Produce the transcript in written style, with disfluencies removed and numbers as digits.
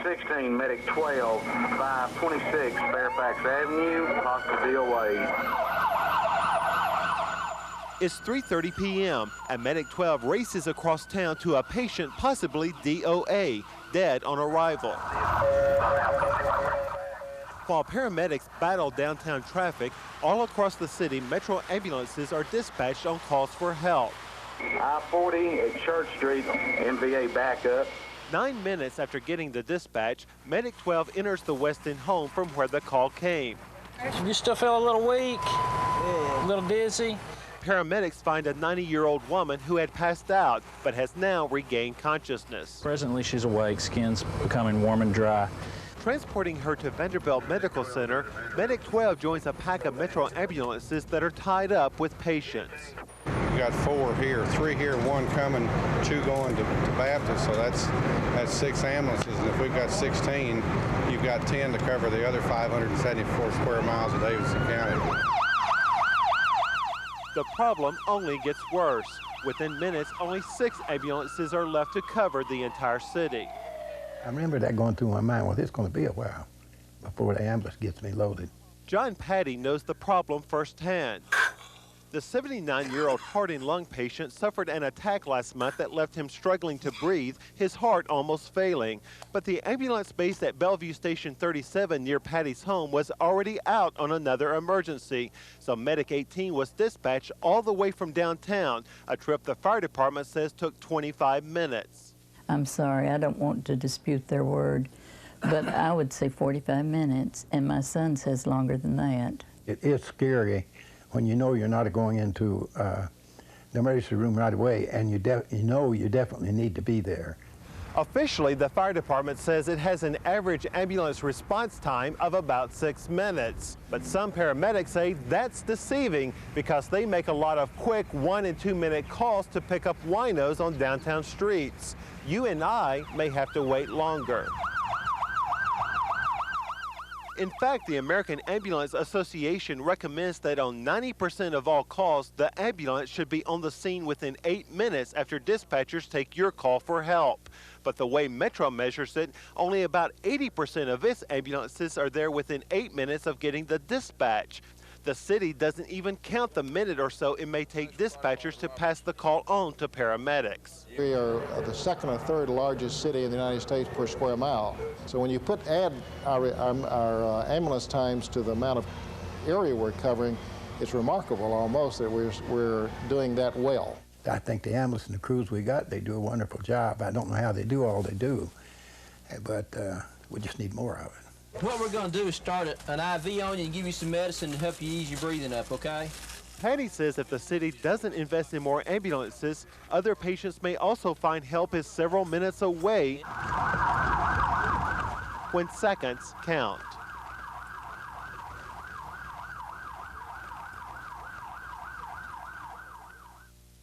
16, Medic 12, 526 Fairfax Avenue, possible DOA. It's 3:30 p.m. and Medic 12 races across town to a patient possibly DOA, dead on arrival. While paramedics battle downtown traffic, all across the city, Metro ambulances are dispatched on calls for help. I-40 at Church Street, MVA backup. 9 minutes after getting the dispatch, Medic 12 enters the West End home from where the call came. You still feel a little weak, a little dizzy. Paramedics find a 90-year-old woman who had passed out but has now regained consciousness. Presently, she's awake, skin's becoming warm and dry. Transporting her to Vanderbilt Medical Center, Medic 12 joins a pack of Metro ambulances that are tied up with patients. We got 4 here, 3 here, 1 coming, 2 going to Baptist, so that's 6 ambulances. And if we've got 16, you've got 10 to cover the other 574 square miles of Davidson County. The problem only gets worse. Within minutes, only 6 ambulances are left to cover the entire city. I remember that going through my mind, well, it's going to be a while before the ambulance gets me loaded. John Patty knows the problem firsthand. The 79-year-old heart and lung patient suffered an attack last month that left him struggling to breathe, his heart almost failing. But the ambulance based at Bellevue Station 37 near Patty's home was already out on another emergency. So Medic 18 was dispatched all the way from downtown, a trip the fire department says took 25 minutes. I'm sorry, I don't want to dispute their word, but I would say 45 minutes, and my son says longer than that. It is scary when you know you're not going into the emergency room right away, and you know you definitely need to be there. Officially, the fire department says it has an average ambulance response time of about 6 minutes. But some paramedics say that's deceiving because they make a lot of quick 1 and 2 minute calls to pick up winos on downtown streets. You and I may have to wait longer. In fact, the American Ambulance Association recommends that on 90% of all calls, the ambulance should be on the scene within 8 minutes after dispatchers take your call for help. But the way Metro measures it, only about 80% of its ambulances are there within 8 minutes of getting the dispatch. The city doesn't even count the minute or so it may take dispatchers to pass the call on to paramedics. We are the second or third largest city in the United States per square mile. So when you add our ambulance times to the amount of area we're covering, it's remarkable almost that we're doing that well. I think the ambulance and the crews we got, they do a wonderful job. I don't know how they do all they do, but we just need more of it. What we're going to do is start an IV on you and give you some medicine to help you ease your breathing up, okay? Patty says if the city doesn't invest in more ambulances, other patients may also find help is several minutes away when seconds count.